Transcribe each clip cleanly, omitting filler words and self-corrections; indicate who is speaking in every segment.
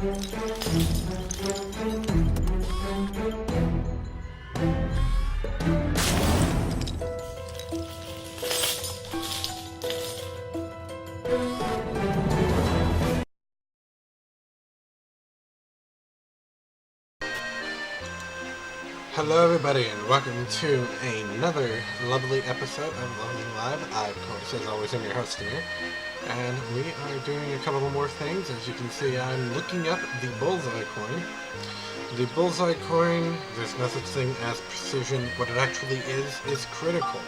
Speaker 1: Hello everybody and welcome to another lovely episode of Lovely Live. I, of course, as always, am your host here, and we are doing a couple more things. As you can see, I'm looking up the bullseye coin. The bullseye coin, there's no such thing as precision. What it actually is critical.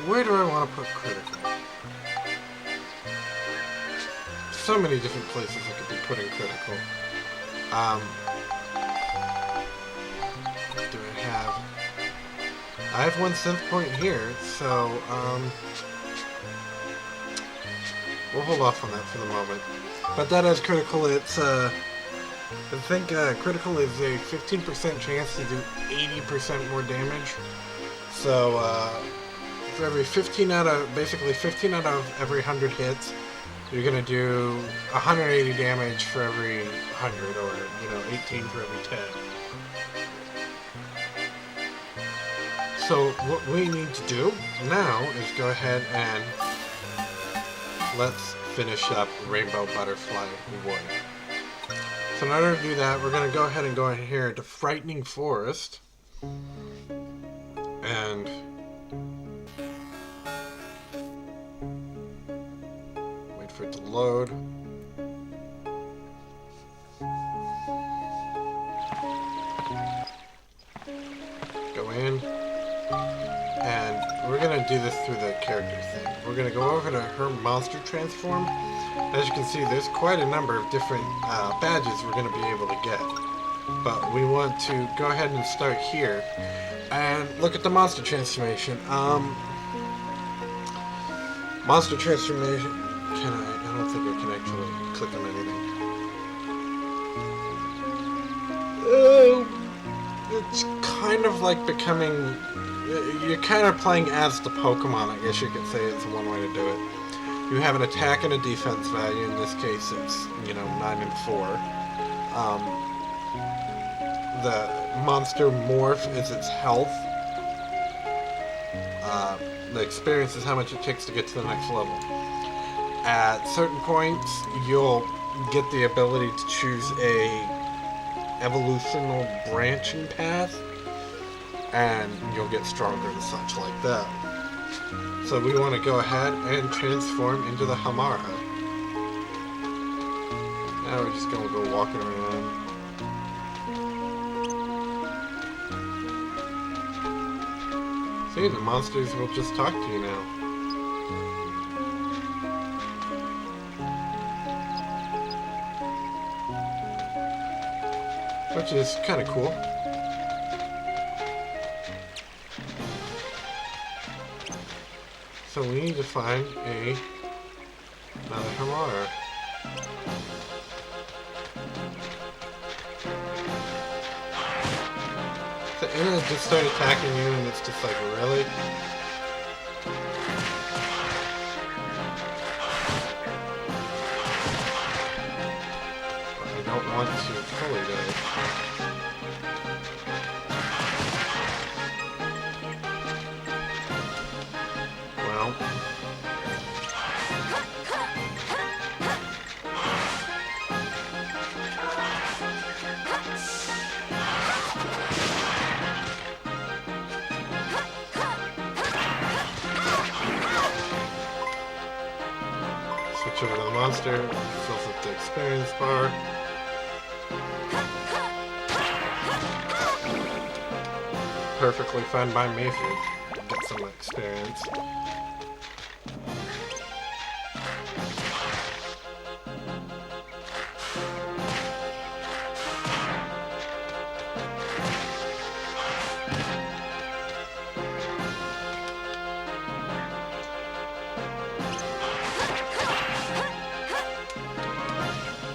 Speaker 1: Where do I want to put critical? So many different places I could be putting critical. Do I have... I have one synth point here, so, we'll hold off on that for the moment. But that is critical. It's, I think, critical is a 15% chance to do 80% more damage. So, for every 15 out of every 100 hits, you're going to do 180 damage for every 100, or, 18 for every 10. So what we need to do now is go ahead and let's finish up Rainbow Butterfly Wood. So in order to do that, we're going to go ahead and go in here to Frightening Forest. And for it to load. Go in, and we're going to do this through the character thing. We're going to go over to her monster transform. As you can see, there's quite a number of different badges we're going to be able to get. But we want to go ahead and start here and look at the monster transformation. Monster transformation. I don't think I can actually click on anything. It's kind of like becoming... You're kind of playing as the Pokemon, I guess you could say. It's one way to do it. You have an attack and a defense value. In this case, it's, 9 and 4. The monster morph is its health. The experience is how much it takes to get to the next level. At certain points, you'll get the ability to choose a evolutional branching path, and you'll get stronger and such like that. So we want to go ahead and transform into the Hamara. Now we're just going to go walking around. See, the monsters will just talk to you now. Which is kind of cool. So we need to find another Hamara. So Anna just started attacking you, and it's just like, really? I don't want to fully die. Switch over to the monster, fills up the experience bar. Perfectly fine by me if you get some experience.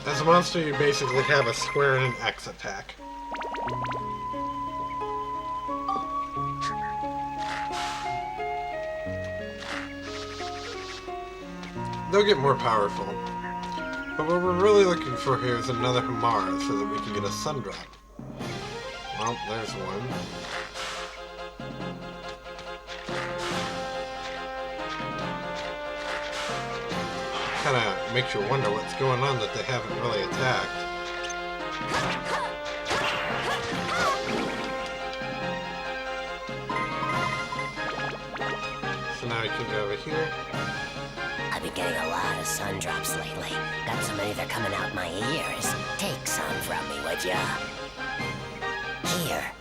Speaker 1: As a monster, you basically have a square and an X attack. they'll get more powerful. But what we're really looking for here is another Hamara so that we can get a SunDrop. Well, there's one. Kinda makes you wonder what's going on that they haven't really attacked. So now we can go over here.
Speaker 2: I've been getting a lot of SunDrops lately. Got so many they're coming out my ears. Take some from me, would ya? Here.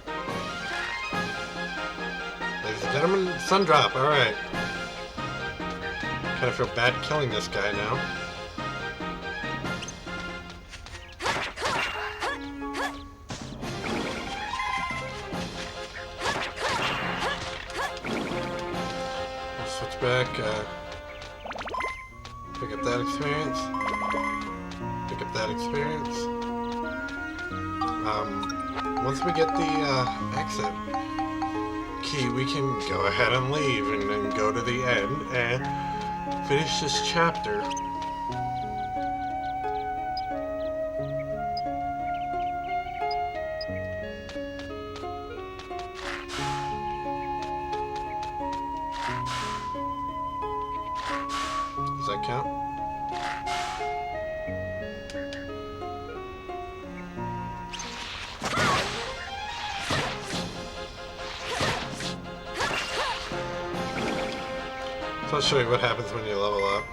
Speaker 1: Ladies and gentlemen, SunDrop, alright. Kinda feel bad killing this guy now. We'll switch back, pick up that experience. Pick up that experience. Once we get the exit key, we can go ahead and leave and then go to the end and finish this chapter. Does that count? So I'll show you what happens when you level up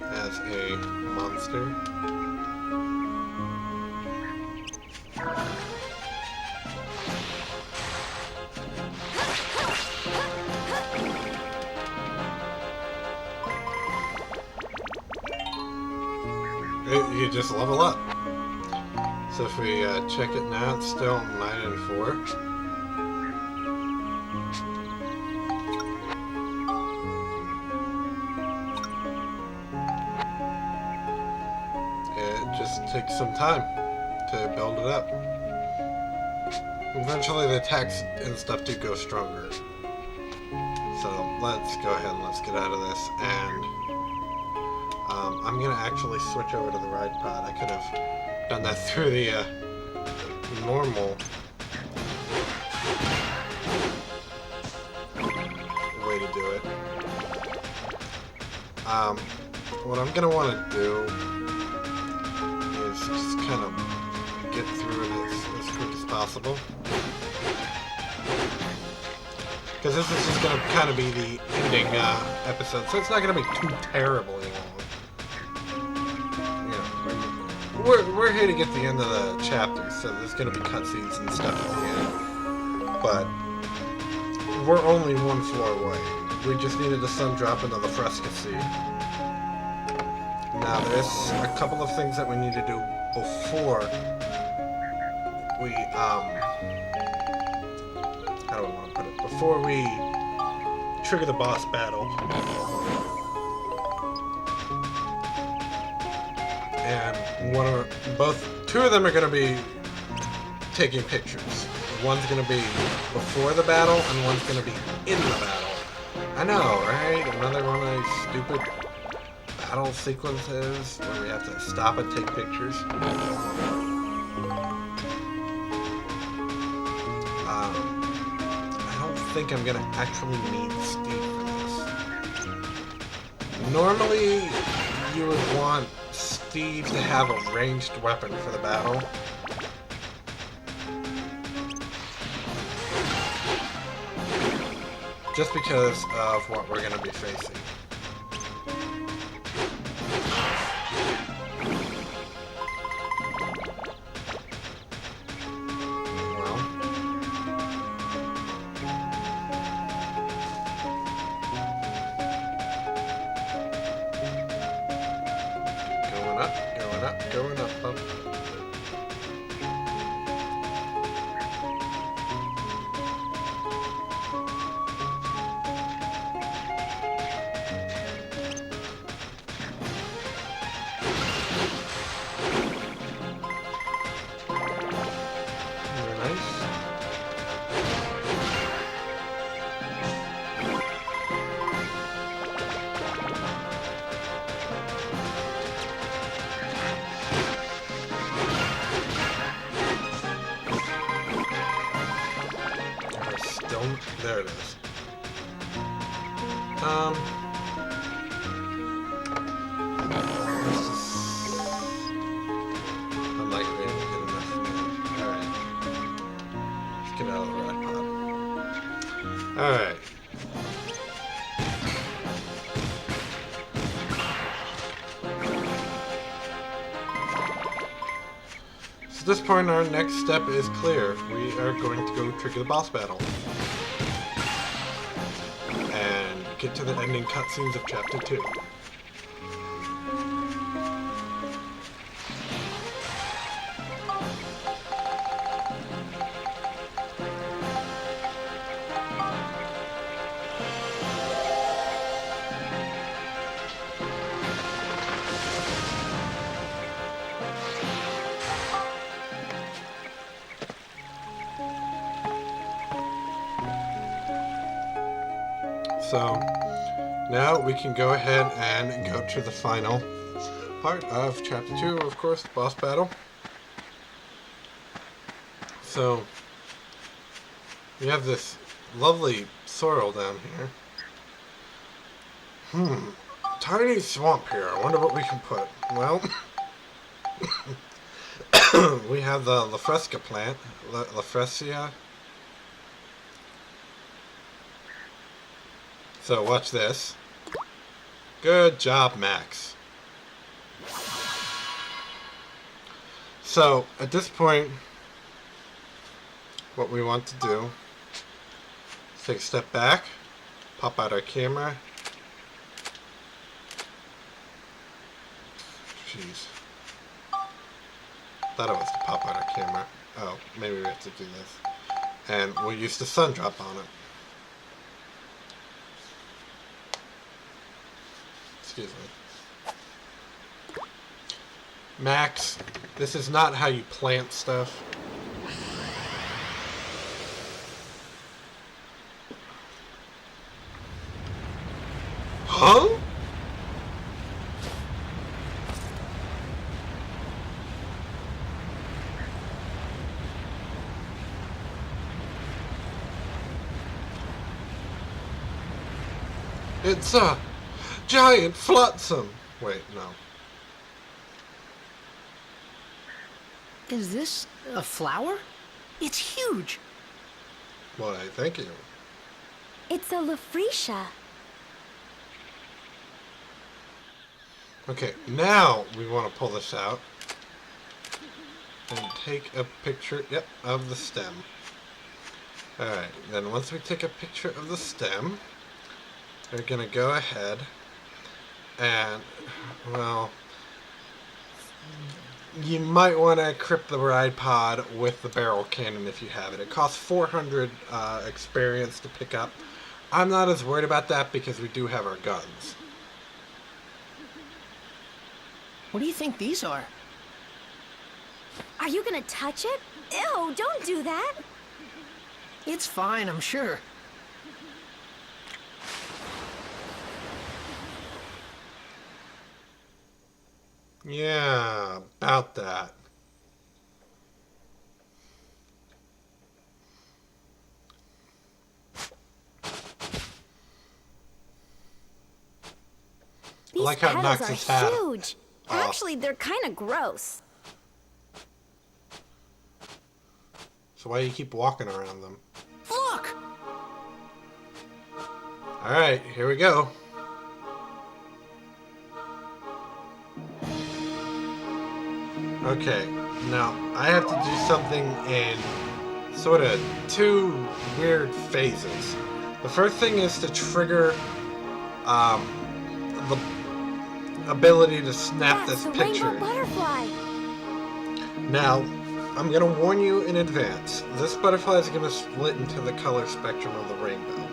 Speaker 1: as a monster. You just level up. So if we check it now, it's still 9 and 4. Takes some time to build it up. Eventually the attacks and stuff do go stronger. So let's go ahead and let's get out of this, and I'm gonna actually switch over to the ride pod. I could have done that through the normal way to do it. What I'm gonna want to do just kind of get through it as quick as possible. Because this is just going to kind of be the ending episode, so it's not going to be too terribly long. You know, we're here to get the end of the chapter, so there's going to be cutscenes and stuff at the end. But we're only one floor away. We just needed a SunDrop and the Fresca Seed. Now, there's a couple of things that we need to do before we, how do I want to put it? Before we trigger the boss battle. And two of them are going to be taking pictures. One's going to be before the battle, and one's going to be in the battle. I know, right? Another one of these stupid battle sequences where we have to stop and take pictures. I don't think I'm gonna actually need Steve for this. Normally, you would want Steve to have a ranged weapon for the battle. Just because of what we're gonna be facing. Going up, bump. Very nice. Um, let's just... I'm not gonna be able to get enough from there. Alright. Let's get out of the rod pod. Alright. So at this point, our next step is clear. We are going to go trigger the boss battle. And get to the ending cutscenes of Chapter 2. So, now we can go ahead and go to the final part of Chapter 2, of course, the boss battle. So, we have this lovely sorrel down here. Tiny swamp here. I wonder what we can put. Well, we have the La Fresca plant. La Fresca. So watch this. Good job, Max. So at this point, what we want to do is take a step back, pop out our camera. Jeez. Thought it was to pop out our camera. Oh, maybe we have to do this. And we'll use the SunDrop on it. Excuse me. Max, this is not how you plant stuff. Huh? It's a giant flotsam. Wait, no.
Speaker 3: Is this a flower? It's huge.
Speaker 1: Why, thank you.
Speaker 4: It's a Lafretia.
Speaker 1: Okay, now we want to pull this out and take a picture, yep, of the stem. Alright, then once we take a picture of the stem, we're going to go ahead and, well, you might want to equip the ride pod with the barrel cannon if you have it. It costs 400 experience to pick up. I'm not as worried about that because we do have our guns.
Speaker 3: What do you think these are?
Speaker 4: Are you gonna touch it? Ew, don't do that.
Speaker 3: It's fine, I'm sure.
Speaker 1: Yeah, about that.
Speaker 4: These
Speaker 1: like how it knocks
Speaker 4: petals
Speaker 1: his hat
Speaker 4: are huge.
Speaker 1: off.
Speaker 4: Actually, they're kind of gross.
Speaker 1: So why do you keep walking around them?
Speaker 3: Look!
Speaker 1: Alright, here we go. Okay, now I have to do something in sort of two weird phases. The first thing is to trigger the ability to snap
Speaker 4: That's
Speaker 1: this
Speaker 4: the
Speaker 1: picture.
Speaker 4: rainbow butterfly.
Speaker 1: Now, I'm going to warn you in advance. This butterfly is going to split into the color spectrum of the rainbow.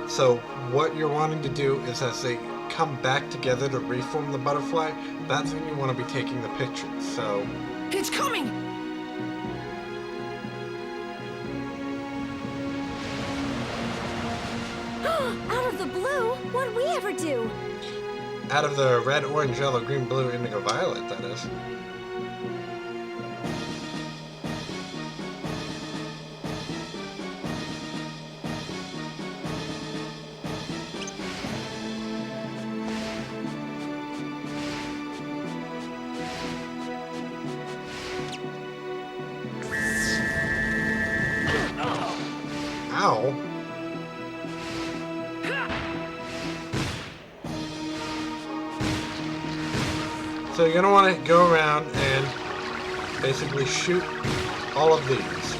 Speaker 1: So what you're wanting to do is as they come back together to reform the butterfly, that's when you want to be taking the pictures. So
Speaker 3: It's coming!
Speaker 4: Out of the blue? What'd we ever do?
Speaker 1: out of the red, orange, yellow, green, blue, indigo, violet, that is. So you're gonna want to go around and basically shoot all of these,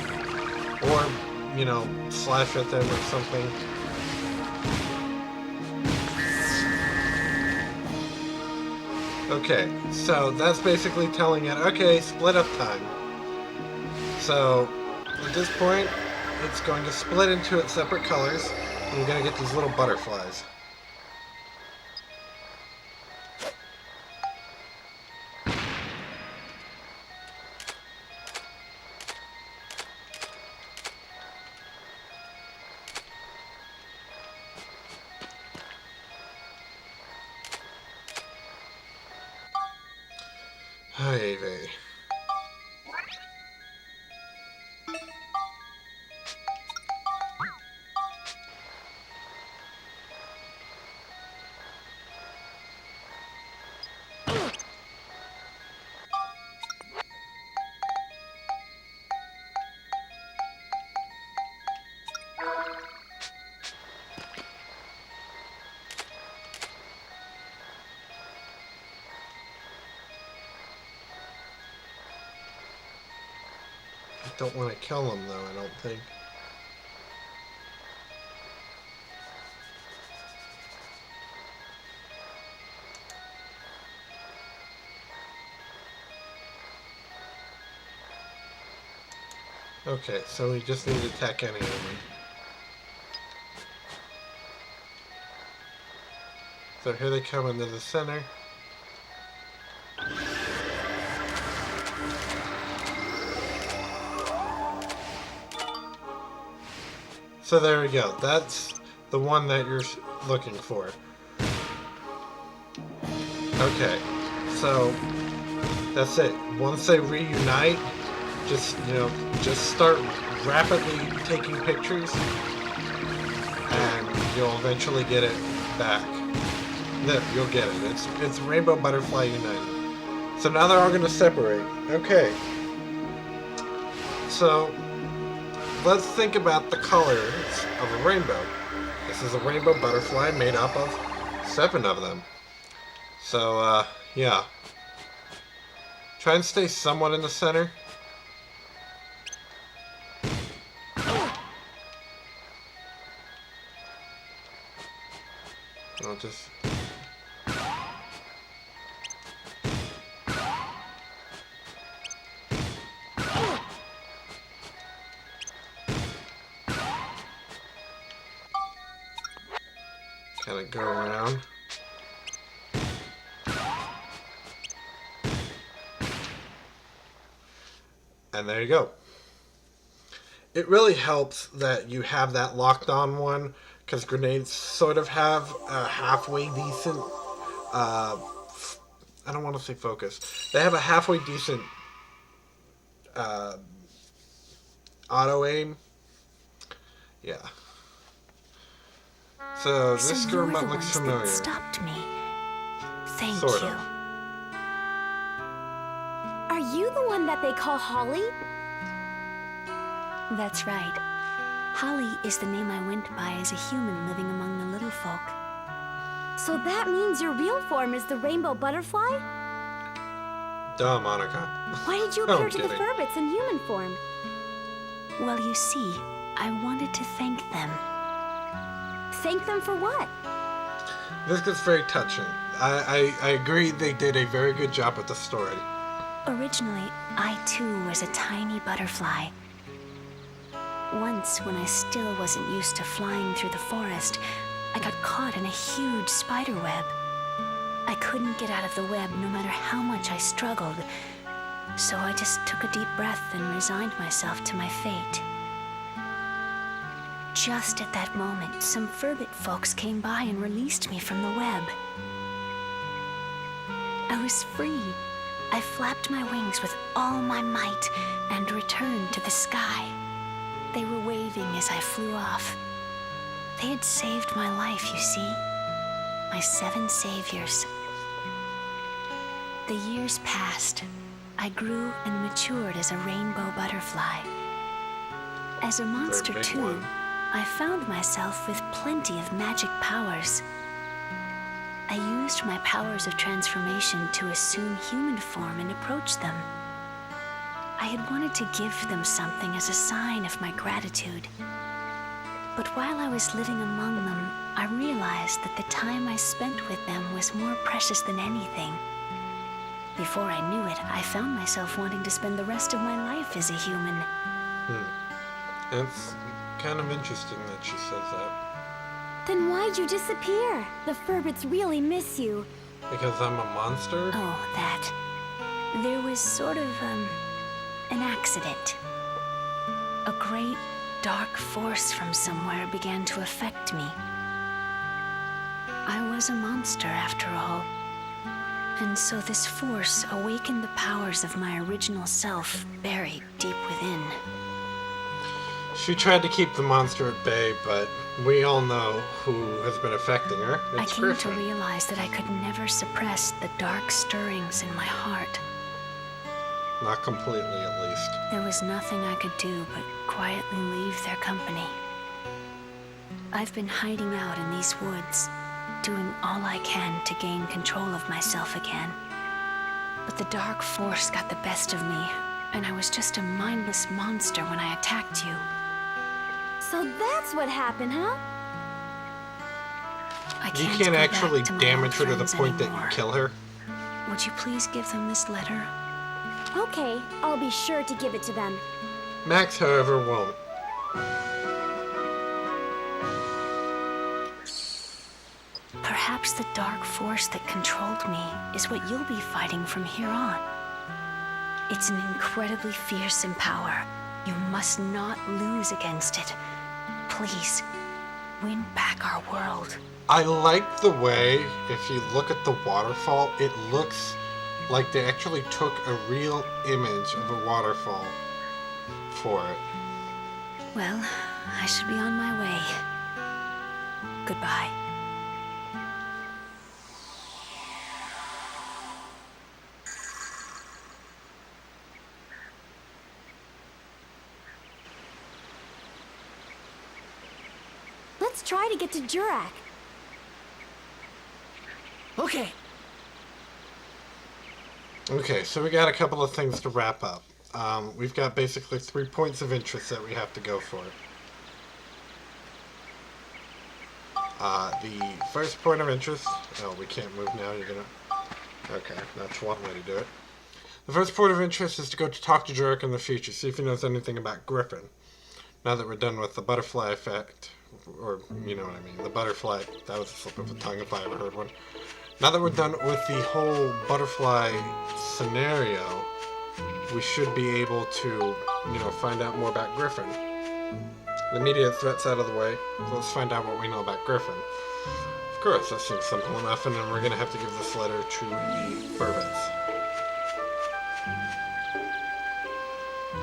Speaker 1: or you know, slash at them or something. Okay, so that's basically telling it, okay, split up time. So at this point, it's going to split into its separate colors, and you're going to get these little butterflies. Hey, vey. I don't want to kill them, though, I don't think. Okay, so we just need to attack any of them. So here they come into the center. So there we go. That's the one that you're looking for. Okay, so that's it. Once they reunite, just, you know, just start rapidly taking pictures and you'll eventually get it back. There, you'll get it. It's Rainbow Butterfly United. So now they're all going to separate. Okay. So let's think about the colors of a rainbow. This is a rainbow butterfly made up of 7 of them. So, yeah. Try and stay somewhat in the center. I'll just... kind of go around. And there you go. It really helps that you have that locked on one, because grenades sort of have a halfway decent, I don't want to say focus. They have a halfway decent auto aim. Yeah. So this girl might look familiar.
Speaker 4: That stopped me. Thank
Speaker 1: Sort
Speaker 4: you.
Speaker 1: of.
Speaker 4: Are you the one that they call Holly?
Speaker 5: That's right. Holly is the name I went by as a human living among the little folk.
Speaker 4: So that means your real form is the rainbow butterfly?
Speaker 1: Duh, Monica.
Speaker 4: Why did you
Speaker 1: No,
Speaker 4: appear
Speaker 1: I'm
Speaker 4: to the
Speaker 1: kidding.
Speaker 4: Furbits in human form?
Speaker 5: Well, you see, I wanted to thank them.
Speaker 4: Thank them for what?
Speaker 1: This gets very touching. I agree they did a very good job with the story.
Speaker 5: Originally, I too was a tiny butterfly. Once, when I still wasn't used to flying through the forest, I got caught in a huge spider web. I couldn't get out of the web no matter how much I struggled, so I just took a deep breath and resigned myself to my fate. Just at that moment, some Furbit folks came by and released me from the web. I was free. I flapped my wings with all my might and returned to the sky. They were waving as I flew off. They had saved my life, you see. My 7 saviors. The years passed. I grew and matured as a rainbow butterfly. As a monster,
Speaker 1: big
Speaker 5: too,
Speaker 1: one.
Speaker 5: I found myself with plenty of magic powers. I used my powers of transformation to assume human form and approach them. I had wanted to give them something as a sign of my gratitude. But while I was living among them, I realized that the time I spent with them was more precious than anything. Before I knew it, I found myself wanting to spend the rest of my life as a human.
Speaker 1: It's kind of interesting that she says that.
Speaker 4: Then why'd you disappear? The Furbits really miss you.
Speaker 1: Because I'm a monster?
Speaker 5: Oh, that. There was sort of, an accident. A great, dark force from somewhere began to affect me. I was a monster, after all. And so this force awakened the powers of my original self buried deep within.
Speaker 1: She tried to keep the monster at bay, but we all know who has been affecting her.
Speaker 5: I
Speaker 1: It's
Speaker 5: came
Speaker 1: Griffon.
Speaker 5: to realize that I could never suppress the dark stirrings in my heart.
Speaker 1: Not completely, at least.
Speaker 5: There was nothing I could do but quietly leave their company. I've been hiding out in these woods, doing all I can to gain control of myself again. But the dark force got the best of me, and I was just a mindless monster when I attacked you.
Speaker 4: So that's what happened, huh?
Speaker 5: I
Speaker 1: You
Speaker 5: can't
Speaker 1: can't
Speaker 5: go
Speaker 1: actually
Speaker 5: back to my
Speaker 1: damage her
Speaker 5: old
Speaker 1: to the
Speaker 5: friends
Speaker 1: point that
Speaker 5: anymore.
Speaker 1: you kill her.
Speaker 5: Would you please give them this letter?
Speaker 4: Okay, I'll be sure to give it to them.
Speaker 1: Max, however, won't.
Speaker 5: Perhaps the dark force that controlled me is what you'll be fighting from here on. It's an incredibly fearsome power. You must not lose against it. Please, win back our world.
Speaker 1: I like the way, if you look at the waterfall, it looks like they actually took a real image of a waterfall for it.
Speaker 5: Well, I should be on my way. Goodbye.
Speaker 4: Let's try to get to Jurak.
Speaker 3: Okay.
Speaker 1: Okay, so we got a couple of things to wrap up. We've got basically 3 points of interest that we have to go for. The first point of interest... Oh, we can't move now, you're gonna... Okay, that's one way to do it. The first point of interest is to go to talk to Jurak in the future, see if he knows anything about Griffon. Now that we're done with the butterfly effect, or, you know what I mean, the butterfly, that was a slip of the tongue if I ever heard one. Now that we're done with the whole butterfly scenario, we should be able to, find out more about Griffon. The immediate threat's out of the way, so let's find out what we know about Griffon. Of course, that seems simple enough, and then we're going to have to give this letter to the Furbits.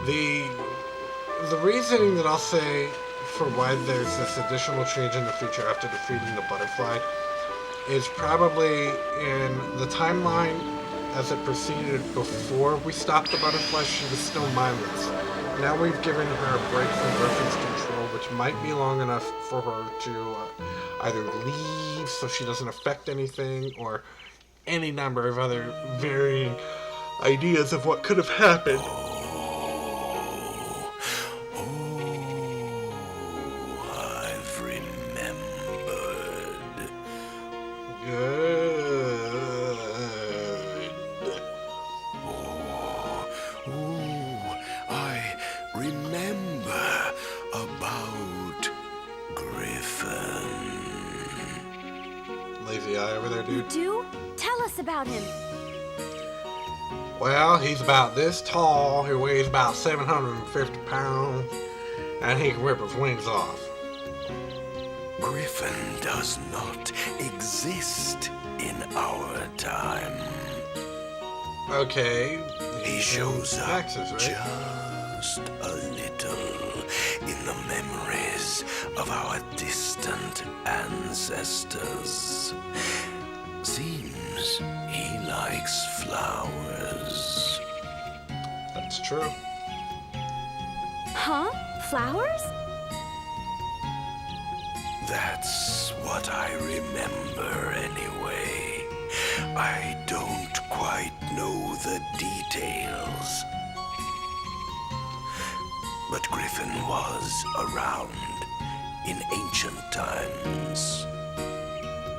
Speaker 1: The reasoning that I'll say for why there's this additional change in the future after defeating the butterfly is probably in the timeline as it proceeded before we stopped the butterfly. She was still mindless. Now we've given her a break from Griffon's control, which might be long enough for her to either leave so she doesn't affect anything, or any number of other varying ideas of what could have happened.
Speaker 6: I've remembered.
Speaker 1: Good.
Speaker 6: I remember about Griffon.
Speaker 1: Lazy eye over there, dude.
Speaker 4: Do? Tell us about him.
Speaker 1: Well, he's about this tall, he weighs about 750 pounds, and he can rip his wings off.
Speaker 6: Griffon does not exist in our time.
Speaker 1: Okay.
Speaker 6: He
Speaker 1: he's
Speaker 6: shows
Speaker 1: in
Speaker 6: up
Speaker 1: Texas, right?
Speaker 6: just a little in the memories of our distant ancestors. Seems he likes flowers.
Speaker 1: That's true.
Speaker 4: Huh? Flowers?
Speaker 6: That's what I remember anyway. quite know the details. But Griffon was around in ancient times.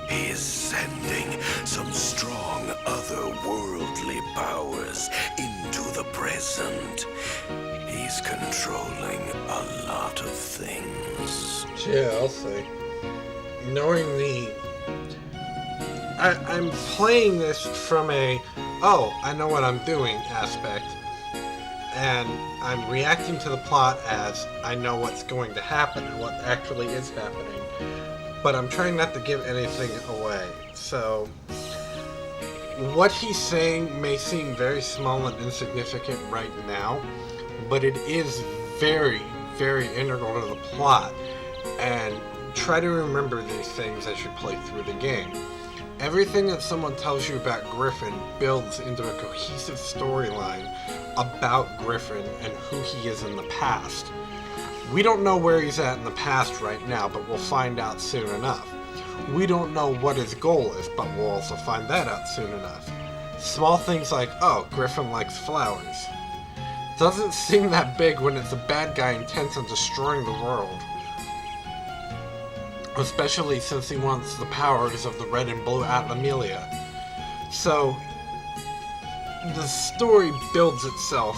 Speaker 6: He is sending some strong otherworldly powers into the present. He's controlling a lot of things.
Speaker 1: Yeah, I'll say. Knowing I'm playing this from a, oh, I know what I'm doing aspect. And I'm reacting to the plot as I know what's going to happen and what actually is happening. But I'm trying not to give anything away. So, what he's saying may seem very small and insignificant right now, but it is very, very integral to the plot. And try to remember these things as you play through the game. Everything that someone tells you about Griffon builds into a cohesive storyline about Griffon and who he is in the past. We don't know where he's at in the past right now, but we'll find out soon enough. We don't know what his goal is, but we'll also find that out soon enough. Small things like, oh, Griffon likes flowers. Doesn't seem that big when it's a bad guy intent on destroying the world. Especially since he wants the powers of the red and blue Atlamelia. So, the story builds itself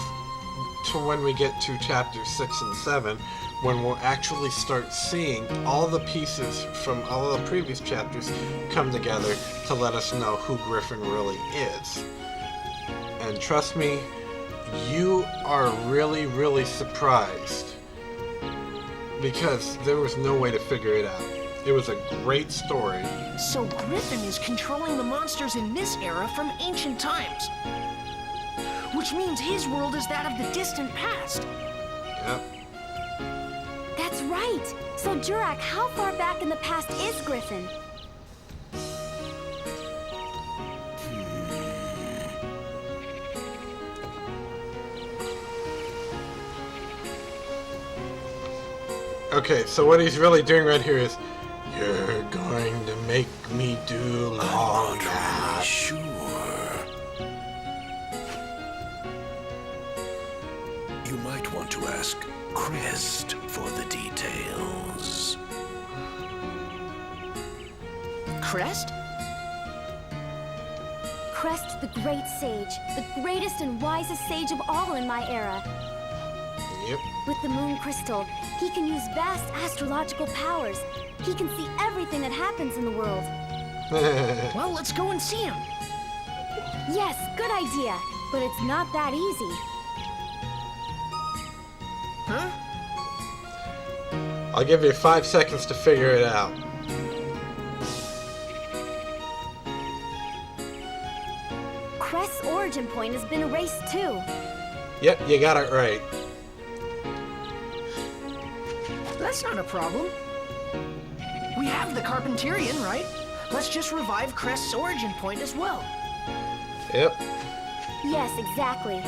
Speaker 1: to when we get to chapters 6 and 7, when we'll actually start seeing all the pieces from all of the previous chapters come together to let us know who Griffon really is. And trust me, you are really, really surprised, because there was no way to figure it out. It was a great story.
Speaker 3: So Griffon is controlling the monsters in this era from ancient times. Which means his world is that of the distant past.
Speaker 1: Yep.
Speaker 4: That's right. So, Jurak, how far back in the past is Griffon?
Speaker 1: Okay, so what he's really doing right here is, you're going to make me do
Speaker 6: I'm
Speaker 1: all
Speaker 6: not
Speaker 1: that.
Speaker 6: really sure. You might want to ask Crest for the details.
Speaker 3: Crest?
Speaker 4: Crest, the great sage, the greatest and wisest sage of all in my era.
Speaker 1: Yep.
Speaker 4: With the moon crystal, he can use vast astrological powers. He can see everything that happens in the world.
Speaker 3: Well, let's go and see him.
Speaker 4: Yes, good idea. But it's not that easy.
Speaker 3: Huh?
Speaker 1: I'll give you 5 seconds to figure it out.
Speaker 4: Crest's origin point has been erased too.
Speaker 1: Yep, you got it right.
Speaker 3: That's not a problem. We have the Carpenterian, right? Let's just revive Crest's origin point as well.
Speaker 1: Yep.
Speaker 4: Yes, exactly.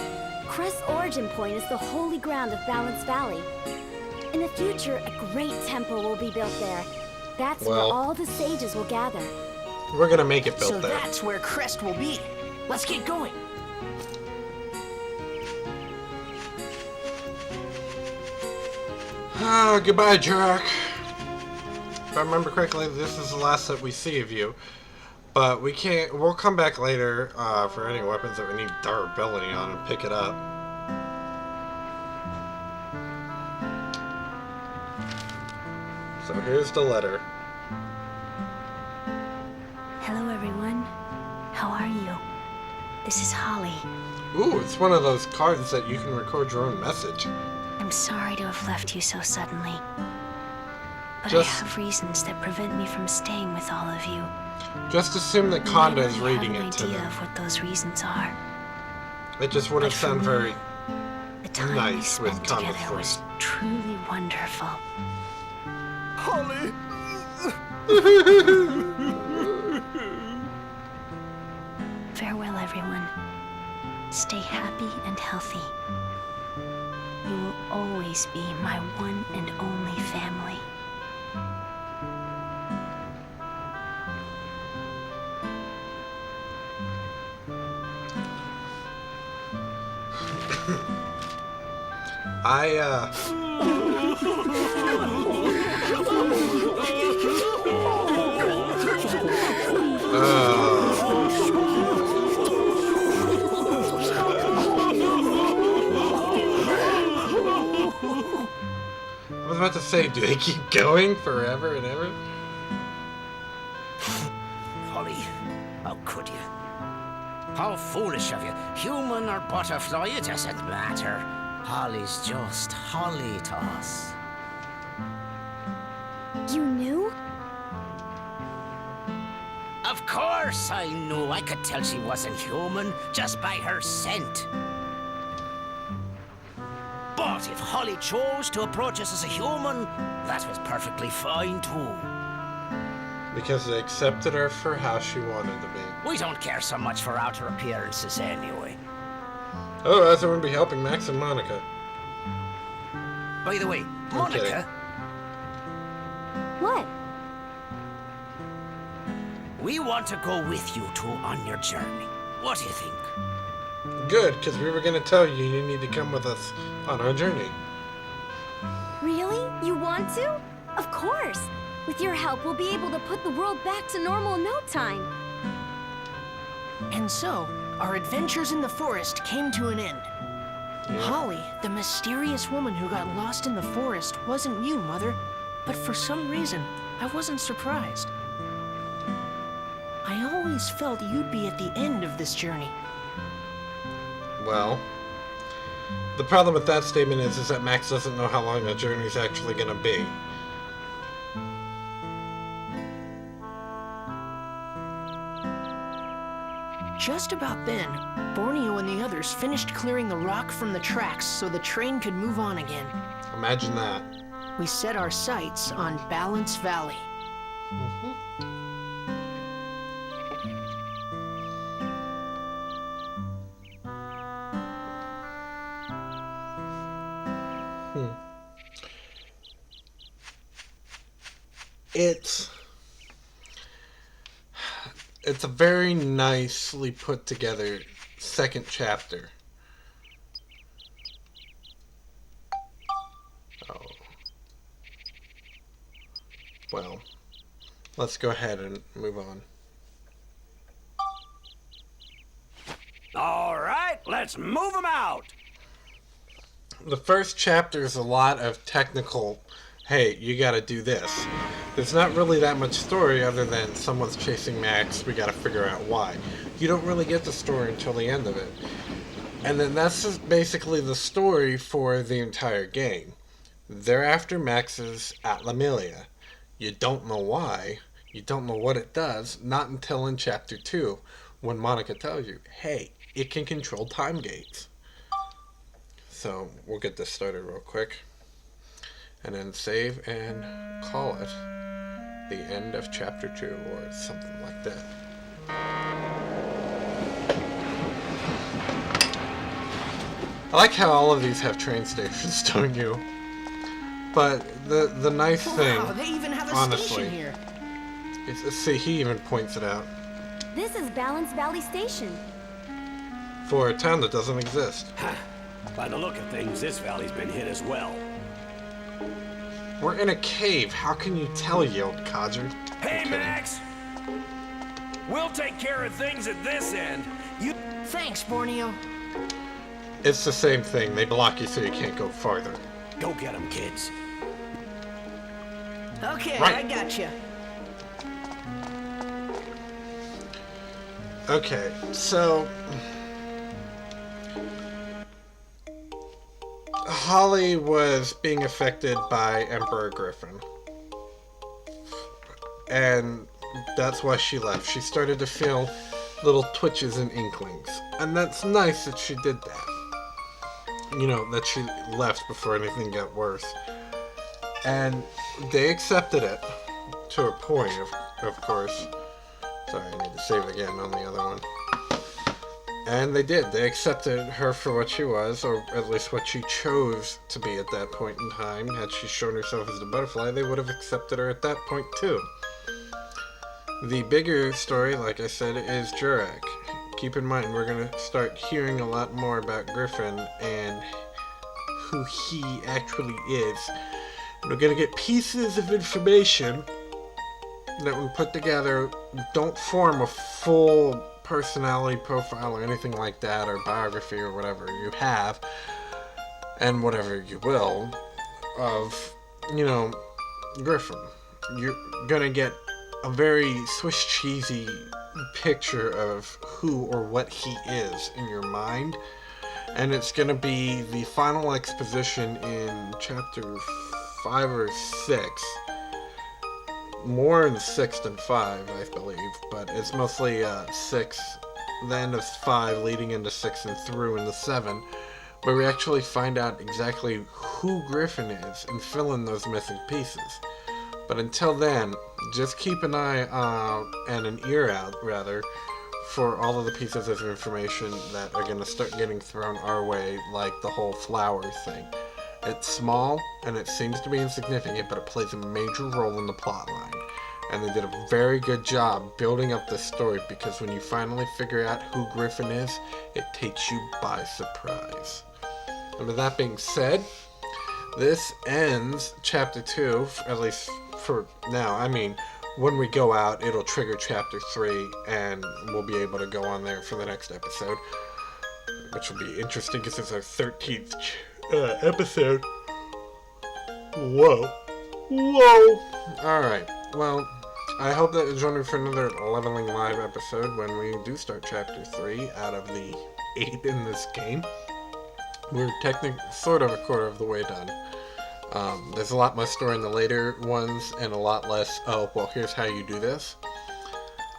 Speaker 4: Crest's origin point is the holy ground of Balance Valley. In the future, a great temple will be built there. That's where
Speaker 1: Well,
Speaker 4: all the sages will gather.
Speaker 1: we're gonna make it built
Speaker 3: So
Speaker 1: there.
Speaker 3: that's where Crest will be. Let's get going.
Speaker 1: Ah, goodbye, Jack. If I remember correctly, this is the last that we see of you. But we can't. We'll come back later for any weapons that we need durability on and pick it up. So here's the letter.
Speaker 5: Hello, everyone. How are you? This is Holly.
Speaker 1: Ooh, it's one of those cards that you can record your own message.
Speaker 5: I'm sorry to have left you so suddenly. But
Speaker 1: Just-
Speaker 5: I have reasons that prevent me from staying with all of you.
Speaker 1: Just assume that
Speaker 5: You
Speaker 1: Conda
Speaker 5: might
Speaker 1: is
Speaker 5: already
Speaker 1: reading
Speaker 5: have
Speaker 1: it to
Speaker 5: an idea
Speaker 1: them.
Speaker 5: of what those reasons are.
Speaker 1: It just wouldn't
Speaker 5: But for
Speaker 1: sound
Speaker 5: me,
Speaker 1: very
Speaker 5: The time we
Speaker 1: nice with
Speaker 5: spent
Speaker 1: Conda's
Speaker 5: together was
Speaker 1: voice.
Speaker 5: truly wonderful.
Speaker 6: Holly!
Speaker 5: Farewell, everyone. Stay happy and healthy. You will always be my one and only family.
Speaker 1: I was about to say, do they keep going forever and ever?
Speaker 7: Holly, how could you? How foolish of you. Human or butterfly, it doesn't matter. Holly's just Holly to us.
Speaker 4: You knew?
Speaker 7: Of course I knew. I could tell she wasn't human just by her scent. But if Holly chose to approach us as a human, that was perfectly fine too.
Speaker 1: Because they accepted her for how she wanted to be.
Speaker 7: We don't care so much for outer appearances anyway.
Speaker 1: Oh, I thought we'd be helping Max and Monica.
Speaker 7: By the way, Monica,
Speaker 4: What?
Speaker 7: we want to go with you two on your journey. What do you think?
Speaker 1: Good, because we were going to tell you you need to come with us on our journey.
Speaker 4: Really? You want to? Of course. With your help, we'll be able to put the world back to normal in no time.
Speaker 3: And so, our adventures in the forest came to an end. Holly, the mysterious woman who got lost in the forest, wasn't you, Mother. But for some reason, I wasn't surprised. I always felt you'd be at the end of this journey.
Speaker 1: Well, the problem with that statement is that Max doesn't know how long the journey's actually going to be.
Speaker 3: Just about then, Borneo and the others finished clearing the rock from the tracks so the train could move on again.
Speaker 1: Imagine that.
Speaker 3: We set our sights on Balance Valley.
Speaker 1: It's a very nicely put together second chapter. Oh. Well, let's go ahead and move on.
Speaker 8: All right, let's move them out.
Speaker 1: The first chapter is a lot of technical, hey, you gotta do this. There's not really that much story other than someone's chasing Max, we gotta figure out why. You don't really get the story until the end of it. And then that's just basically the story for the entire game. They're after Max's Atlamillia. You don't know why, you don't know what it does, not until in chapter 2, when Monica tells you, hey, it can control time gates. So we'll get this started real quick. And then save and call it the end of chapter 2 or something like that. I like how all of these have train stations, don't you? But the nice thing,
Speaker 3: Wow, they even have a
Speaker 1: honestly,
Speaker 3: station here.
Speaker 1: is, see, he even points it out.
Speaker 4: This is Balance Valley Station.
Speaker 1: For a town that doesn't exist.
Speaker 8: By the look of things, this valley's been hit as well.
Speaker 1: We're in a cave. How can you tell, you old codger?
Speaker 8: Hey,
Speaker 1: I'm kidding.
Speaker 8: Max! We'll take care of things at this end. You...
Speaker 3: Thanks, Borneo.
Speaker 1: It's the same thing. They block you so you can't go farther.
Speaker 8: Go get them, kids.
Speaker 3: Okay,
Speaker 1: Right.
Speaker 3: I got you.
Speaker 1: Okay, so Holly was being affected by Emperor Griffon. And that's why she left. She started to feel little twitches and inklings. And that's nice that she did that. You know, that she left before anything got worse. And they accepted it to a point, of course. Sorry, I need to save again on the other one. And they did. They accepted her for what she was, or at least what she chose to be at that point in time. Had she shown herself as the butterfly, they would have accepted her at that point too. The bigger story, like I said, is Jurak. Keep in mind, we're going to start hearing a lot more about Griffon and who he actually is. And we're going to get pieces of information that when put together don't form a full personality profile or anything like that, or biography or whatever you have, and whatever you will, of, Griffon. You're gonna get a very Swiss cheesy picture of who or what he is in your mind, and it's gonna be the final exposition in chapter 5 or 6. More in 6 than 5, I believe, but it's mostly 6, the end of 5 leading into 6 and through into 7, where we actually find out exactly who Griffon is and fill in those missing pieces. But until then, just keep an eye and an ear out, rather, for all of the pieces of information that are going to start getting thrown our way, like the whole flower thing. It's small, and it seems to be insignificant, but it plays a major role in the plotline. And they did a very good job building up this story, because when you finally figure out who Griffon is, it takes you by surprise. And with that being said, this ends Chapter 2, at least for now. I mean, when we go out, it'll trigger Chapter 3, and we'll be able to go on there for the next episode, which will be interesting because it's our 13th episode. Whoa. Alright, well, I hope that you'll join me for another Leveling Live episode when we do start Chapter 3 out of the 8 in this game. We're sort of a quarter of the way done. There's a lot more story in the later ones, and a lot less, oh, well, here's how you do this.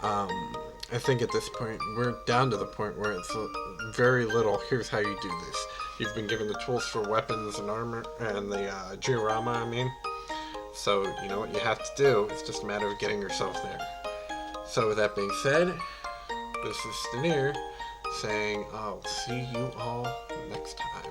Speaker 1: I think at this point, we're down to the point where it's very little, here's how you do this. You've been given the tools for weapons and armor, and the diorama, I mean. So, you know what you have to do, it's just a matter of getting yourself there. So with that being said, this is Stanier saying I'll see you all next time.